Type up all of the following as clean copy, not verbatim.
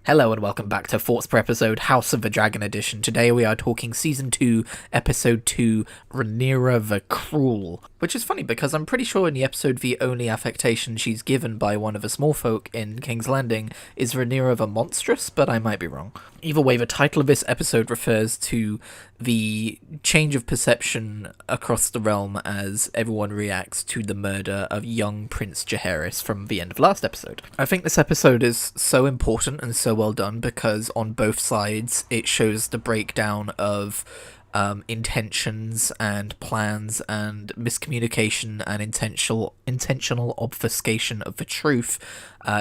Hello and welcome back to Thoughts Per Episode House of the Dragon Edition. Today we are talking Season 2, Episode 2, Rhaenyra the Cruel. Which is funny because I'm pretty sure in the episode the only affectation she's given by one of the small folk in King's Landing is Rhaenyra the Monstrous, but I might be wrong. Either way, the title of this episode refers to the change of perception across the realm as everyone reacts to the murder of young Prince Jaehaerys from the end of last episode. I think this episode is so important and so well done because on both sides it shows the breakdown of intentions and plans and miscommunication and intentional obfuscation of the truth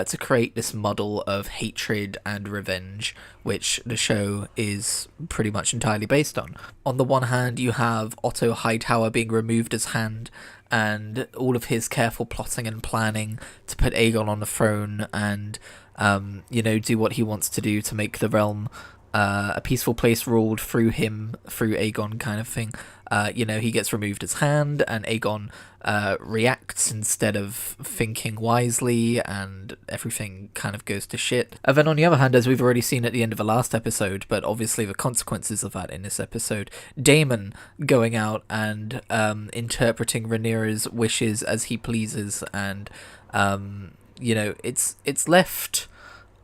to create this model of hatred and revenge, which the show is pretty much entirely based on. On the one hand, you have Otto Hightower being removed as Hand, and all of his careful plotting and planning to put Aegon on the throne and, do what he wants to do to make the realm a peaceful place ruled through him, through Aegon kind of thing. He gets removed as Hand, and Aegon reacts instead of thinking wisely, and everything kind of goes to shit. And then on the other hand, as we've already seen at the end of the last episode, but obviously the consequences of that in this episode, Daemon going out and interpreting Rhaenyra's wishes as he pleases, and it's left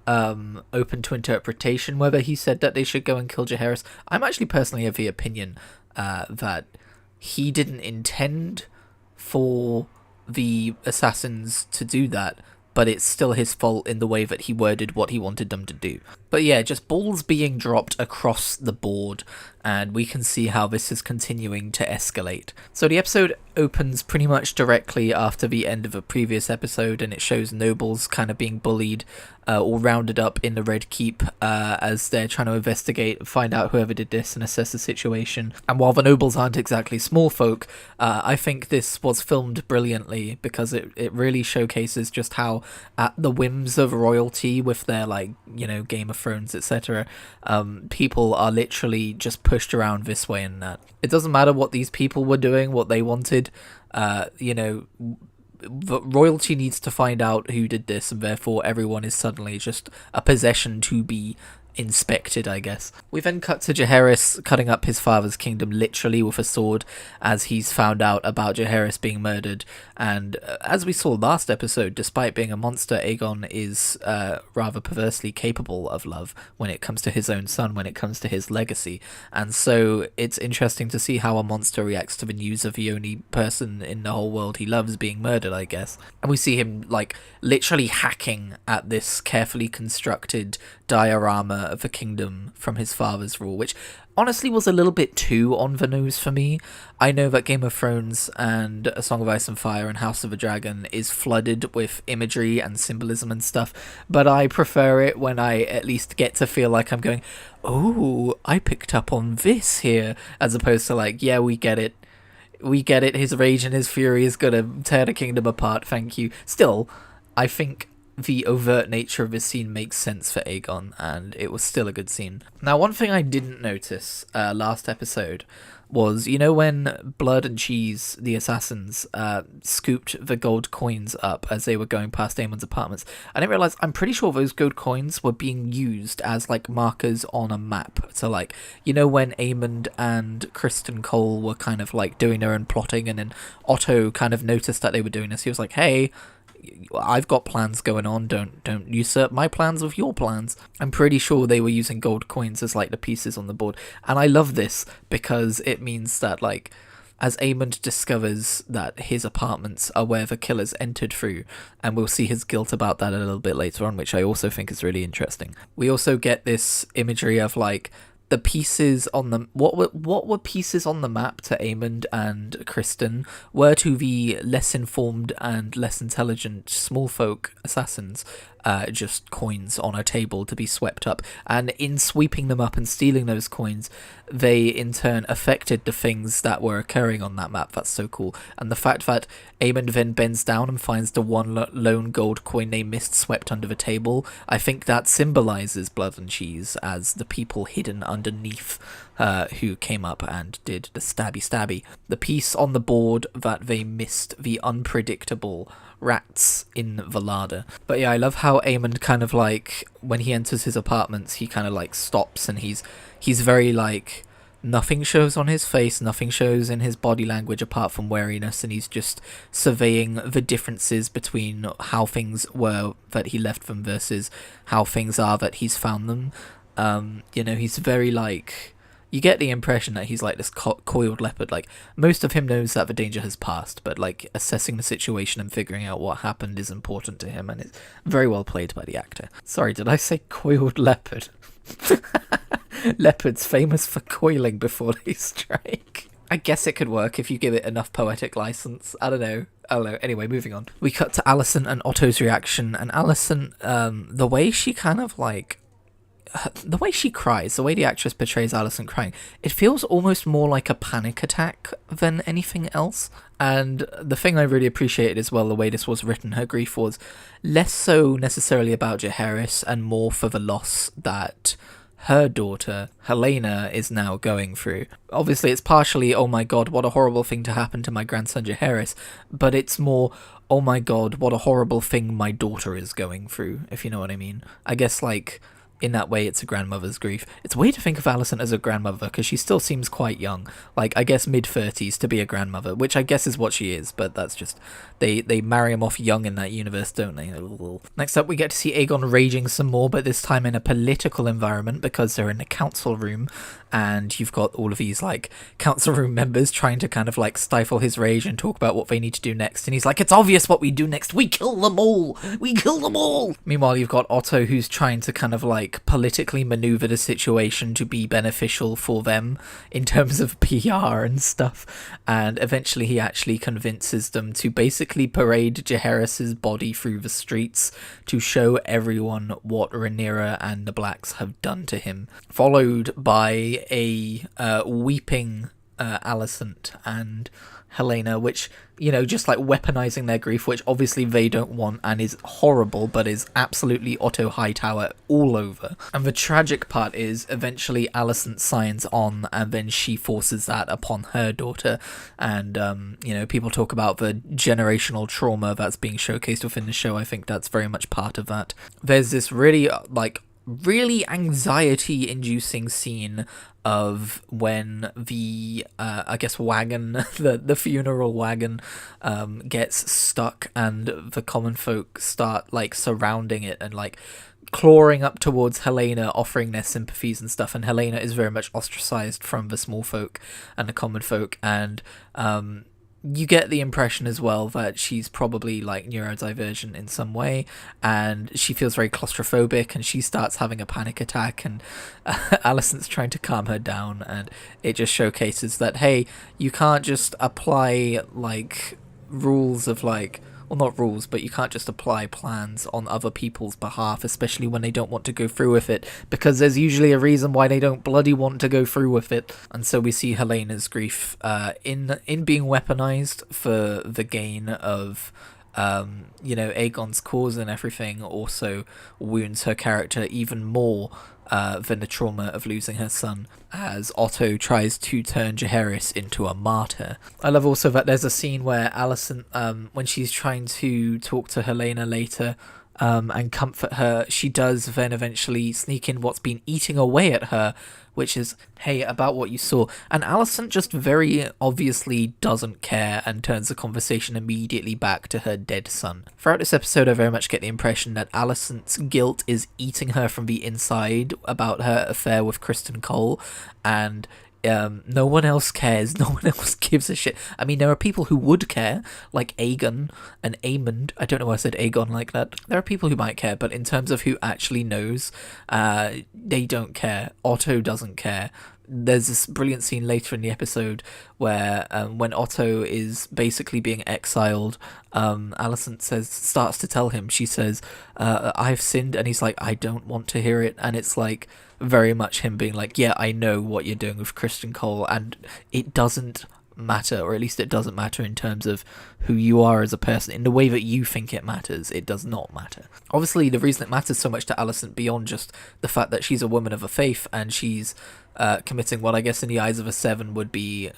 open to interpretation whether he said that they should go and kill Jaehaerys. I'm actually personally of the opinion that he didn't intend for the assassins to do that, but it's still his fault in the way that he worded what he wanted them to do. But yeah, just balls being dropped across the board, and we can see how this is continuing to escalate. So the episode opens pretty much directly after the end of a previous episode, and it shows nobles kind of being bullied or rounded up in the Red Keep as they're trying to investigate, find out whoever did this and assess the situation. And while the nobles aren't exactly small folk, I think this was filmed brilliantly because it really showcases just how at the whims of royalty with their Game of Thrones, etc., people are literally just pushed around this way and that. It doesn't matter what these people were doing, what they wanted, royalty needs to find out who did this, and therefore everyone is suddenly just a possession to be inspected, I guess. We then cut to Jaehaerys cutting up his father's kingdom literally with a sword as he's found out about Jaehaerys being murdered, and as we saw last episode, despite being a monster, Aegon is rather perversely capable of love when it comes to his own son, when it comes to his legacy, and so it's interesting to see how a monster reacts to the news of the only person in the whole world he loves being murdered, I guess. And we see him literally hacking at this carefully constructed diorama of the kingdom from his father's rule, which honestly was a little bit too on the nose for me. I know that Game of Thrones and A Song of Ice and Fire and House of the Dragon is flooded with imagery and symbolism and stuff, but I prefer it when I at least get to feel like I'm going, oh, I picked up on this here, as opposed to yeah, we get it, his rage and his fury is gonna tear the kingdom apart, thank you. Still, I think the overt nature of this scene makes sense for Aegon, and it was still a good scene. Now, one thing I didn't notice last episode was, when Blood and Cheese, the assassins, scooped the gold coins up as they were going past Aemon's apartments, I didn't realise, I'm pretty sure those gold coins were being used as markers on a map. So when Aemond and Kristen Cole were kind of doing their own plotting, and then Otto kind of noticed that they were doing this, he was like, hey, I've got plans going on, don't usurp my plans with your plans. I'm pretty sure they were using gold coins as the pieces on the board, and I love this because it means that as Aemond discovers that his apartments are where the killers entered through, and we'll see his guilt about that a little bit later on, which I also think is really interesting. We also get this imagery of the pieces on the what were pieces on the map to Aemond and Kristen were to the less informed and less intelligent small folk assassins just coins on a table to be swept up, and in sweeping them up and stealing those coins, they in turn affected the things that were occurring on that map. That's so cool. And the fact that Aemond then bends down and finds the one lone gold coin they missed swept under the table, I think that symbolizes Blood and Cheese as the people hidden underneath who came up and did the stabby. The piece on the board that they missed, the unpredictable rats in Valada. But yeah, I love how Aemond kind of like, when he enters his apartments, he kind of like stops, and he's very like, nothing shows on his face, nothing shows in his body language apart from wariness, and he's just surveying the differences between how things were that he left them versus how things are that he's found them. He's very like, you get the impression that he's like this coiled leopard. Like, most of him knows that the danger has passed, but like assessing the situation and figuring out what happened is important to him, and it's very well played by the actor. Sorry, did I say coiled leopard? Leopards famous for coiling before they strike. I guess it could work if you give it enough poetic license. I don't know. Anyway, moving on. We cut to Alicent and Otto's reaction, and Alicent, the way she kind of like, the way she cries, the way the actress portrays Alicent crying, it feels almost more like a panic attack than anything else. And the thing I really appreciated as well, the way this was written, her grief was less so necessarily about Jaehaerys and more for the loss that her daughter, Helena, is now going through. Obviously, it's partially, oh my god, what a horrible thing to happen to my grandson Jaehaerys, but it's more, oh my god, what a horrible thing my daughter is going through, if you know what I mean. I guess, like, in that way, it's a grandmother's grief. It's weird to think of Alicent as a grandmother, because she still seems quite young. Like, I guess mid-30s to be a grandmother, which I guess is what she is, but that's just... They marry him off young in that universe, don't they? Next up, we get to see Aegon raging some more, but this time in a political environment, because they're in the council room, and you've got all of these, like, council room members trying to kind of, like, stifle his rage and talk about what they need to do next, and he's like, it's obvious what we do next, we kill them all! We kill them all! Meanwhile, you've got Otto, who's trying to kind of, like, politically maneuver the situation to be beneficial for them in terms of PR and stuff, and eventually he actually convinces them to basically parade Jaehaerys' body through the streets to show everyone what Rhaenyra and the Blacks have done to him, followed by a weeping Alicent and Helena, which, you know, just like weaponizing their grief, which obviously they don't want and is horrible, but is absolutely Otto Hightower all over. And the tragic part is eventually Alicent signs on, and then she forces that upon her daughter. And, people talk about the generational trauma that's being showcased within the show. I think that's very much part of that. There's this really anxiety-inducing scene of when the wagon, the funeral wagon, gets stuck, and the common folk start like surrounding it and like clawing up towards Helena, offering their sympathies and stuff, and Helena is very much ostracized from the small folk and the common folk, and you get the impression as well that she's probably like neurodivergent in some way, and she feels very claustrophobic, and she starts having a panic attack, and Alicent's trying to calm her down, and it just showcases that, hey, you can't just apply like rules of like, well, not rules, but you can't just apply plans on other people's behalf, especially when they don't want to go through with it, because there's usually a reason why they don't bloody want to go through with it. And so we see Helena's grief in being weaponized for the gain of Aegon's cause and everything, also wounds her character even more than the trauma of losing her son, as Otto tries to turn Jaehaerys into a martyr. I love also that there's a scene where Alicent, when she's trying to talk to Helena later, and comfort her, she does then eventually sneak in what's been eating away at her, which is, hey, about what you saw. And Alicent just very obviously doesn't care and turns the conversation immediately back to her dead son. Throughout this episode, I very much get the impression that Alicent's guilt is eating her from the inside about her affair with Kristen Cole, and no one else cares, no one else gives a shit. I mean, there are people who would care, like Aegon and Aemond. I don't know why I said Aegon like that. There are people who might care, but in terms of who actually knows, they don't care. Otto doesn't care. There's this brilliant scene later in the episode where when Otto is basically being exiled, Alicent starts to tell him, she says, I've sinned, and he's like, I don't want to hear it, and it's like very much him being like, yeah, I know what you're doing with Kristen Cole, and it doesn't matter, or at least it doesn't matter in terms of who you are as a person. In the way that you think it matters, it does not matter. Obviously, the reason it matters so much to Alicent, beyond just the fact that she's a woman of a faith, and she's committing what I guess in the eyes of a seven would be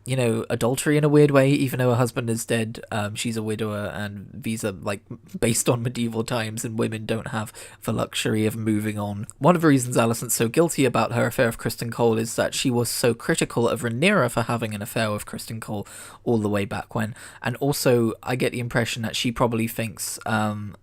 you know, adultery in a weird way. Even though her husband is dead, she's a widower, and these are like based on medieval times, and women don't have the luxury of moving on. One of the reasons Alicent's so guilty about her affair with Criston Cole is that she was so critical of Rhaenyra for having an affair with Criston Cole all the way back when. And also, I get the impression that she probably thinks,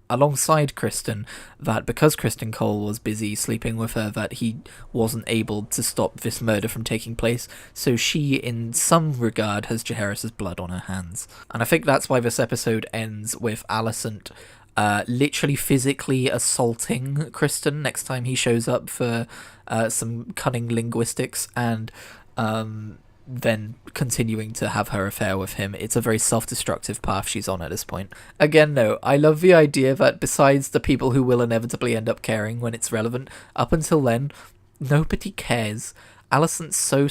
alongside Criston, that because Criston Cole was busy sleeping with her, that he wasn't able to stop this murder from taking place. So she, in some regard, has Jaehaerys' blood on her hands. And I think that's why this episode ends with Alicent literally physically assaulting Criston next time he shows up for some cunning linguistics, and then continuing to have her affair with him. It's a very self-destructive path she's on at this point. Again, no, I love the idea that besides the people who will inevitably end up caring when it's relevant, up until then, nobody cares. Alicent's so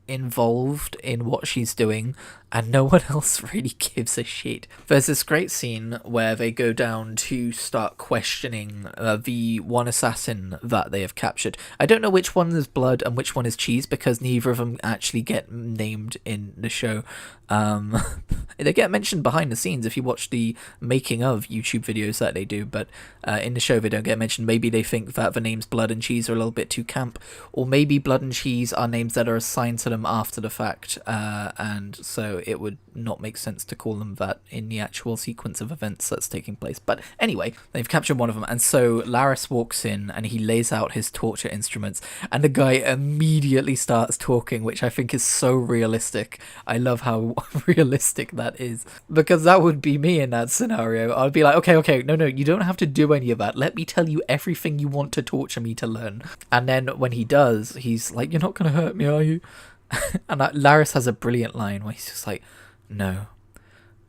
involved in what she's doing, and no one else really gives a shit. There's this great scene where they go down to start questioning the one assassin that they have captured. I don't know which one is blood and which one is cheese, because neither of them actually get named in the show. They get mentioned behind the scenes if you watch the making of YouTube videos that they do, but in the show they don't get mentioned. Maybe they think that the names blood and cheese are a little bit too camp, or maybe blood and cheese are names that are assigned to them after the fact, and so it would not make sense to call them that in the actual sequence of events that's taking place. But anyway, they've captured one of them, and so Larys walks in and he lays out his torture instruments, and the guy immediately starts talking, which I think is so realistic. I love how realistic that is, because that would be me in that scenario. I'd be like, okay, no, you don't have to do any of that. Let me tell you everything you want to torture me to learn. And then when he does, he's like, you're not gonna hurt me, are you? And Larys has a brilliant line where he's just like, no,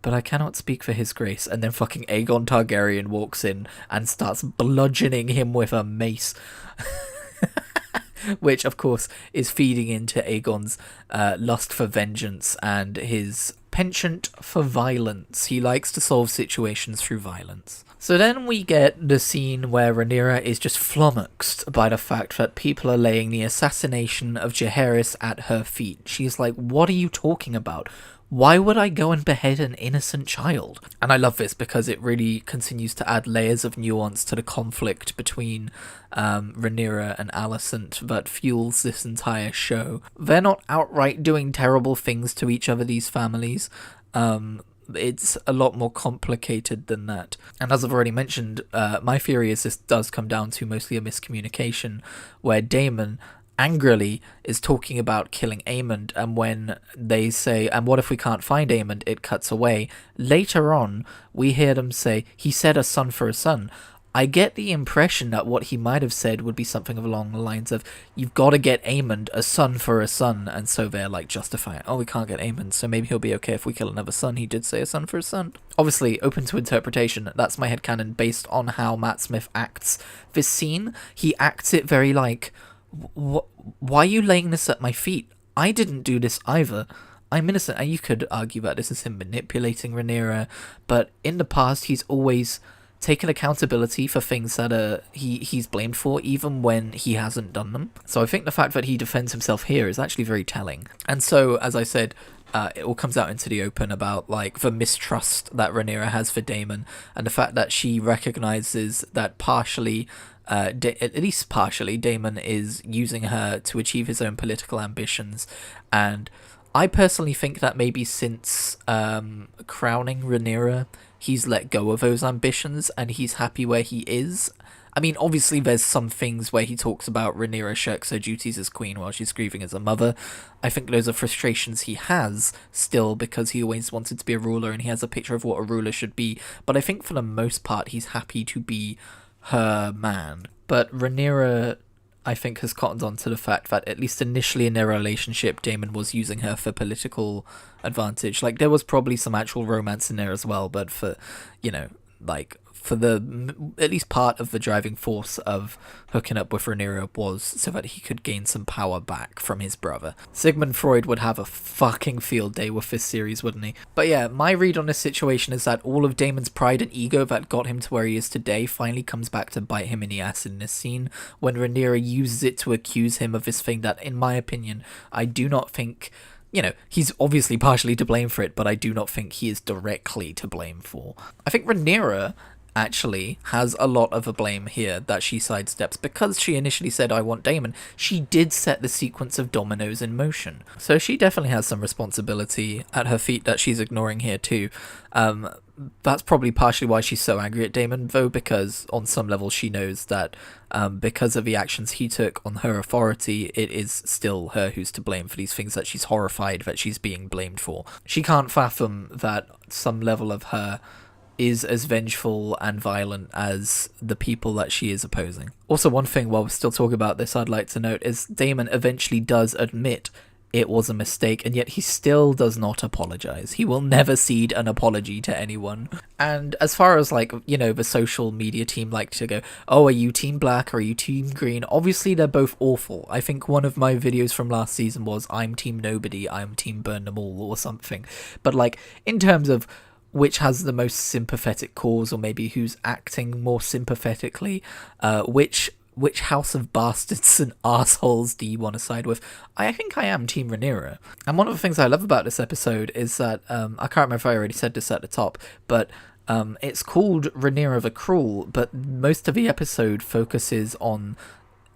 but I cannot speak for his grace. And then fucking Aegon Targaryen walks in and starts bludgeoning him with a mace. Which, of course, is feeding into Aegon's lust for vengeance and his penchant for violence. He likes to solve situations through violence. So then we get the scene where Rhaenyra is just flummoxed by the fact that people are laying the assassination of Jaehaerys at her feet. She's like, what are you talking about? Why would I go and behead an innocent child? And I love this because it really continues to add layers of nuance to the conflict between Rhaenyra and Alicent that fuels this entire show. They're not outright doing terrible things to each other, these families. It's a lot more complicated than that. And as I've already mentioned, my theory is this does come down to mostly a miscommunication, where Daemon angrily is talking about killing Aemond, and when they say, and what if we can't find Aemond, it cuts away. Later on, we hear them say, he said a son for a son. I get the impression that what he might have said would be something along the lines of, you've got to get Aemond a son for a son, and so they're like justifying, oh, we can't get Aemond, so maybe he'll be okay if we kill another son. He did say a son for a son. Obviously, open to interpretation. That's my headcanon based on how Matt Smith acts this scene. He acts it very like, why are you laying this at my feet? I didn't do this either. I'm innocent. And you could argue that this is him manipulating Rhaenyra, but in the past he's always taken accountability for things that he's blamed for, even when he hasn't done them. So I think the fact that he defends himself here is actually very telling. And so, as I said, it all comes out into the open about like the mistrust that Rhaenyra has for Daemon, and the fact that she recognizes that partially, at least partially, Daemon is using her to achieve his own political ambitions. And I personally think that maybe since crowning Rhaenyra, he's let go of those ambitions and he's happy where he is. I mean, obviously there's some things where he talks about Rhaenyra shirks her duties as queen while she's grieving as a mother. I think those are frustrations he has still, because he always wanted to be a ruler and he has a picture of what a ruler should be. But I think for the most part he's happy to be her man. But Rhaenyra, I think, has cottoned on to the fact that at least initially in their relationship, Daemon was using her for political advantage. Like, there was probably some actual romance in there as well, but for, you know, like, for the, at least part of the driving force of hooking up with Rhaenyra was so that he could gain some power back from his brother. Sigmund Freud would have a fucking field day with this series, wouldn't he? But yeah, my read on this situation is that all of Daemon's pride and ego that got him to where he is today finally comes back to bite him in the ass in this scene, when Rhaenyra uses it to accuse him of this thing that, in my opinion, I do not think he's obviously partially to blame for it, but I do not think he is directly to blame for. I think Rhaenyra actually has a lot of a blame here that she sidesteps because she initially said, I want Daemon. She did set the sequence of dominoes in motion. So she definitely has some responsibility at her feet that she's ignoring here too. That's probably partially why she's so angry at Daemon, though, because on some level she knows that because of the actions he took on her authority, it is still her who's to blame for these things that she's horrified that she's being blamed for. She can't fathom that some level of her is as vengeful and violent as the people that she is opposing. Also, one thing while we're still talking about this I'd like to note is Daemon eventually does admit it was a mistake, and yet he still does not apologize. He will never cede an apology to anyone. And as far as the social media team like to go, oh, are you team black or are you team green? Obviously they're both awful. I think one of my videos from last season was I'm team nobody, I'm team burn them all or something. But in terms of which has the most sympathetic cause, or maybe who's acting more sympathetically, which house of bastards and assholes do you want to side with? I think I am Team Rhaenyra. And one of the things I love about this episode is that, I can't remember if I already said this at the top, but it's called Rhaenyra the Cruel, but most of the episode focuses on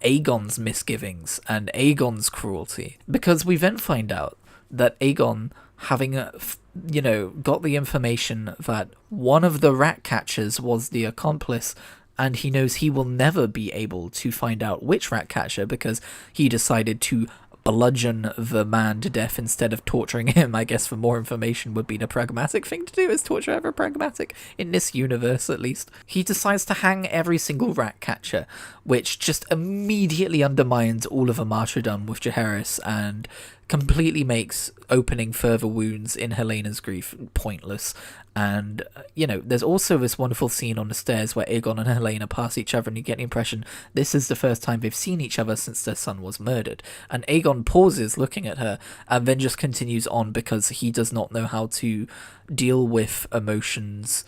Aegon's misgivings and Aegon's cruelty. Because we then find out that Aegon, having got the information that one of the rat catchers was the accomplice, and he knows he will never be able to find out which rat catcher because he decided to bludgeon the man to death instead of torturing him. I guess for more information would be the pragmatic thing to do. Is torture ever pragmatic? In this universe, at least. He decides to hang every single rat catcher, which just immediately undermines all of the martyrdom with Jaehaerys and completely makes opening further wounds in Helena's grief pointless. And, there's also this wonderful scene on the stairs where Aegon and Helena pass each other, and you get the impression this is the first time they've seen each other since their son was murdered. And Aegon pauses looking at her and then just continues on because he does not know how to deal with emotions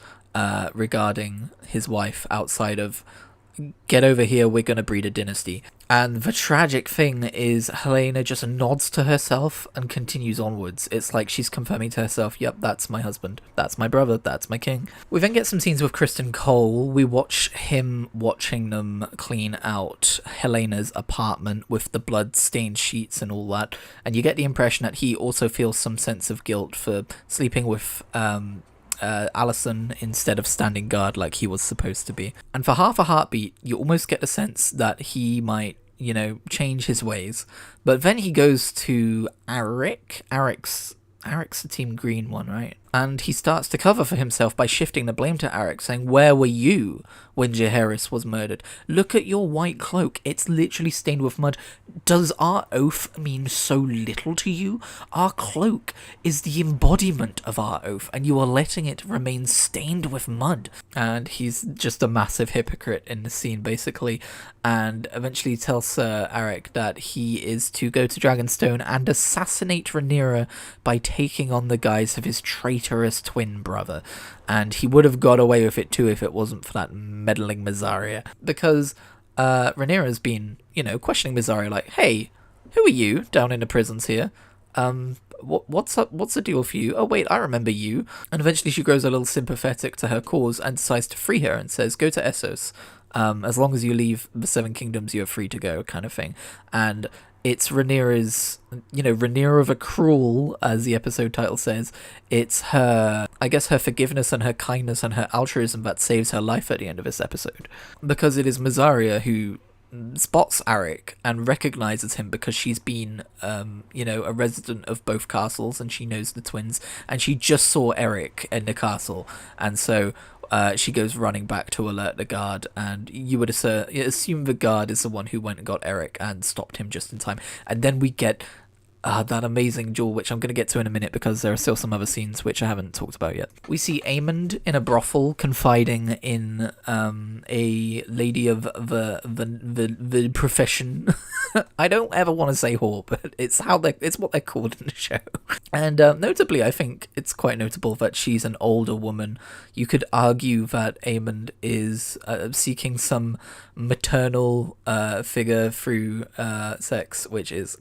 regarding his wife outside of get over here, we're going to breed a dynasty. And the tragic thing is Helena just nods to herself and continues onwards. It's like she's confirming to herself, yep, that's my husband, that's my brother, that's my king. We then get some scenes with Kristen Cole. We watch him watching them clean out Helena's apartment with the blood-stained sheets and all that, and you get the impression that he also feels some sense of guilt for sleeping with Allison instead of standing guard like he was supposed to be. And for half a heartbeat, you almost get the sense that he might, change his ways. But then he goes to Eric. Eric's the Team Green one, right? And he starts to cover for himself by shifting the blame to Eric, saying, where were you when Jaehaerys was murdered? Look at your white cloak. It's literally stained with mud. Does our oath mean so little to you? Our cloak is the embodiment of our oath, and you are letting it remain stained with mud. And he's just a massive hypocrite in the scene, basically, and eventually tells Sir Eric that he is to go to Dragonstone and assassinate Rhaenyra by taking on the guise of his traitorous twin brother. And he would have got away with it too if it wasn't for that meddling Mysaria. Because Rhaenyra's been, questioning Mysaria like, hey, who are you down in the prisons here? What's up? What's the deal for you? Oh, wait, I remember you. And eventually she grows a little sympathetic to her cause and decides to free her and says, go to Essos. As long as you leave the Seven Kingdoms, you're free to go, kind of thing. And it's Rhaenyra's, Rhaenyra the Cruel, as the episode title says. It's her, I guess, her forgiveness and her kindness and her altruism that saves her life at the end of this episode. Because it is Mysaria who spots Eric and recognizes him because she's been, a resident of both castles and she knows the twins. And she just saw Eric in the castle. And so she goes running back to alert the guard, and you would assume the guard is the one who went and got Eric and stopped him just in time. And then we get that amazing duel, which I'm going to get to in a minute because there are still some other scenes which I haven't talked about yet. We see Aemond in a brothel confiding in a lady of the profession. I don't ever want to say whore, but it's what they're called in the show. And notably, I think it's quite notable that she's an older woman. You could argue that Aemond is seeking some maternal figure through sex, which is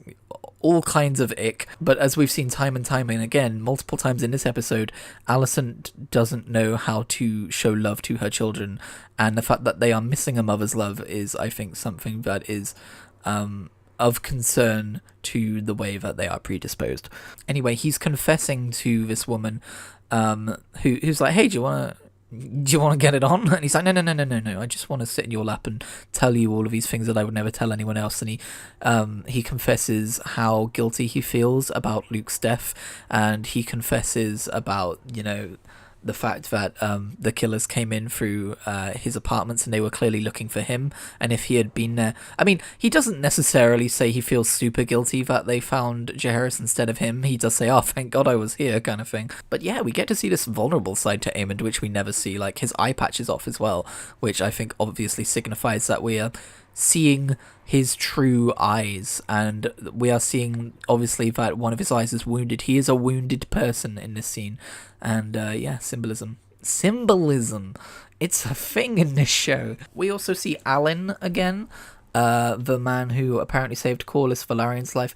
all kinds of ick. But as we've seen time and time and again, multiple times in this episode, Alicent doesn't know how to show love to her children, and the fact that they are missing a mother's love is, I think, something that is of concern to the way that they are predisposed. Anyway, he's confessing to this woman who's like, hey, do you want to get it on? And he's like, no, I just want to sit in your lap and tell you all of these things that I would never tell anyone else. And he confesses how guilty he feels about Luke's death, and he confesses about, the fact that the killers came in through his apartments and they were clearly looking for him, and if he had been there... I mean, he doesn't necessarily say he feels super guilty that they found Jaehaerys instead of him. He does say, oh, thank God I was here, kind of thing. But yeah, we get to see this vulnerable side to Aemond, which we never see. Like, his eye patch is off as well, which I think obviously signifies that we are seeing his true eyes, and we are seeing obviously that one of his eyes is wounded. He is a wounded person in this scene, and symbolism, it's a thing in this show. We also see Alan again, the man who apparently saved Corlys Valerian's life.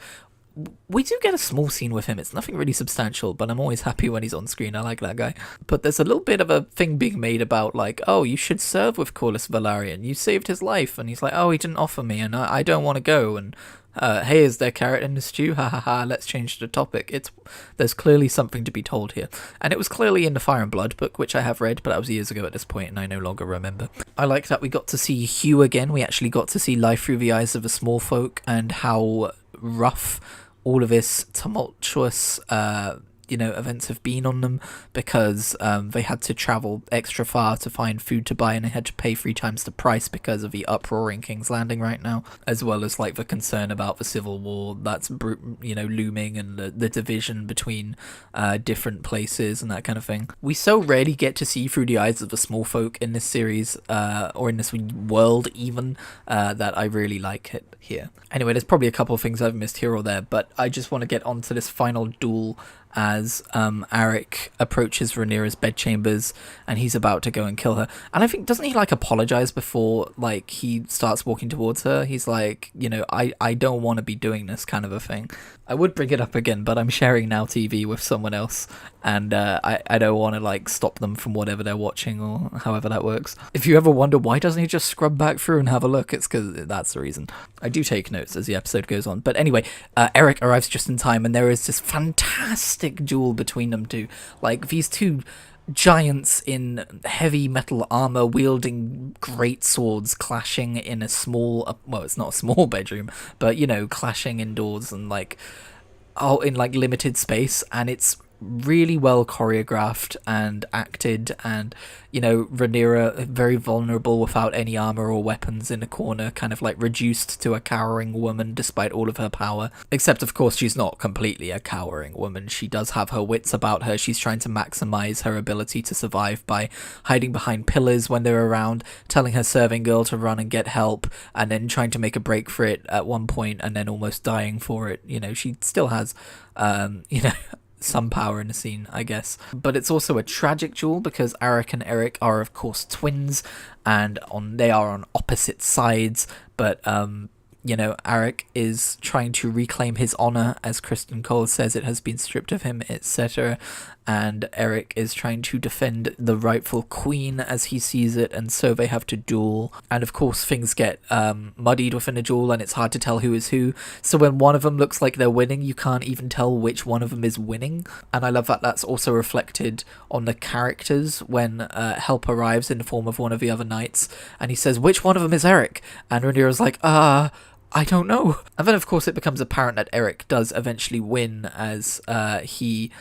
We do get a small scene with him. It's nothing really substantial, but I'm always happy when he's on screen. I like that guy. But there's a little bit of a thing being made about, like, oh, you should serve with Corlys Valerian. You saved his life. And he's like, oh, he didn't offer me, and I don't want to go. And hey, is there carrot in the stew? Ha ha ha, let's change the topic. There's clearly something to be told here. And it was clearly in the Fire and Blood book, which I have read, but that was years ago at this point, and I no longer remember. I like that we got to see Hugh again. We actually got to see life through the eyes of a small folk, and how rough all of this tumultuous events have been on them, because they had to travel extra far to find food to buy, and they had to pay 3 times the price because of the uproar in King's Landing right now, as well as like the concern about the civil war that's looming, and the division between different places and that kind of thing. We so rarely get to see through the eyes of the small folk in this series, or in this world even, that I really like it here. Anyway, there's probably a couple of things I've missed here or there, but I just want to get onto this final duel as Arik approaches Rhaenyra's bedchambers, and he's about to go and kill her. And I think, doesn't he like apologize before like he starts walking towards her? He's like, I don't want to be doing this, kind of a thing. I would bring it up again, but I'm sharing Now TV with someone else, and I don't want to like stop them from whatever they're watching, or however that works. If you ever wonder why doesn't he just scrub back through and have a look, it's because that's the reason. I do take notes as the episode goes on. But anyway, Eric arrives just in time, and there is this fantastic duel between them two. Like, these two giants in heavy metal armor wielding great swords clashing in a small, well, it's not a small bedroom, but clashing indoors, and in limited space, and it's really well choreographed and acted, and Rhaenyra very vulnerable without any armor or weapons in a corner, kind of like reduced to a cowering woman despite all of her power. Except of course she's not completely a cowering woman. She does have her wits about her. She's trying to maximize her ability to survive by hiding behind pillars when they're around, telling her serving girl to run and get help, and then trying to make a break for it at one point and then almost dying for it. She still has some power in the scene, I guess. But it's also a tragic duel because Arik and Eric are of course twins, and they are on opposite sides, but Arik is trying to reclaim his honor, as Kristen Cole says it has been stripped of him, etc. And Eric is trying to defend the rightful queen as he sees it, and so they have to duel. And of course things get muddied within a duel, and it's hard to tell who is who. So when one of them looks like they're winning, you can't even tell which one of them is winning. And I love that that's also reflected on the characters when help arrives in the form of one of the other knights, and he says, which one of them is Eric? And Rhaenyra's like, I don't know. And then of course it becomes apparent that Eric does eventually win, as he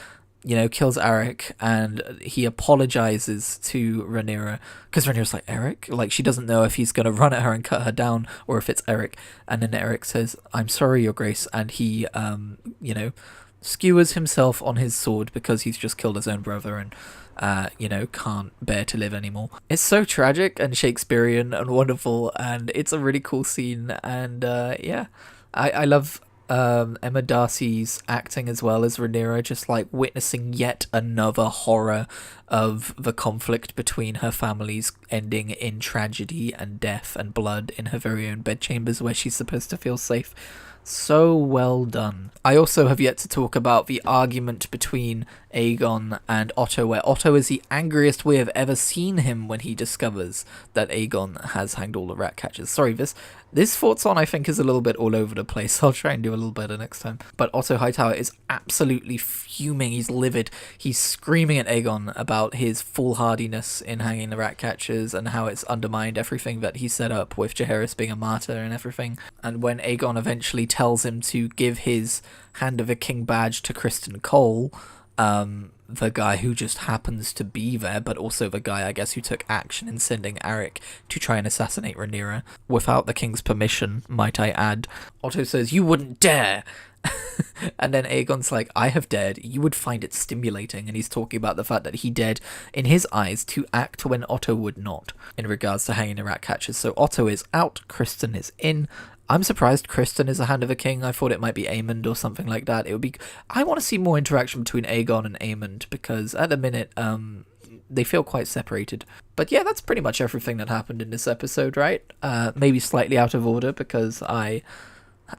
kills Arik, and he apologizes to Rhaenyra, because Rhaenyra's like, Eric? Like, she doesn't know if he's going to run at her and cut her down, or if it's Eric. And then Eric says, I'm sorry, Your Grace, and he, skewers himself on his sword because he's just killed his own brother and, can't bear to live anymore. It's so tragic and Shakespearean and wonderful, and it's a really cool scene, and, I love Emma Darcy's acting as well as Rhaenyra, just like witnessing yet another horror of the conflict between her families ending in tragedy and death and blood in her very own bedchambers where she's supposed to feel safe. So well done. I also have yet to talk about the argument between Aegon and Otto, where Otto is the angriest we have ever seen him when he discovers that Aegon has hanged all the rat catchers. Sorry, this Fort's on, I think, is a little bit all over the place. I'll try and do a little better next time. But Otto Hightower is absolutely fuming. He's livid. He's screaming at Aegon about his foolhardiness in hanging the rat catchers and how it's undermined everything that he set up with Jaehaerys being a martyr and everything. And when Aegon eventually tells him to give his Hand of a King badge to Criston Cole, the guy who just happens to be there, but also the guy, I guess, who took action in sending Arik to try and assassinate Rhaenyra, without the king's permission, might I add. Otto says, "You wouldn't dare!" And then Aegon's like, "I have dared, you would find it stimulating," and he's talking about the fact that he dared, in his eyes, to act when Otto would not, in regards to hanging the rat catchers. So Otto is out, Criston is in. I'm surprised Criston is a Hand of a King. I thought it might be Aemond or something like that. It would be. I want to see more interaction between Aegon and Aemond, because at the minute, they feel quite separated. But yeah, that's pretty much everything that happened in this episode, right? Maybe slightly out of order, because I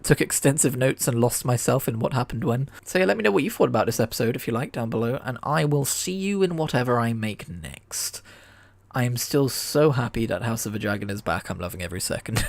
took extensive notes and lost myself in what happened when. So yeah, let me know what you thought about this episode, if you like, down below, and I will see you in whatever I make next. I am still so happy that House of the Dragon is back. I'm loving every second.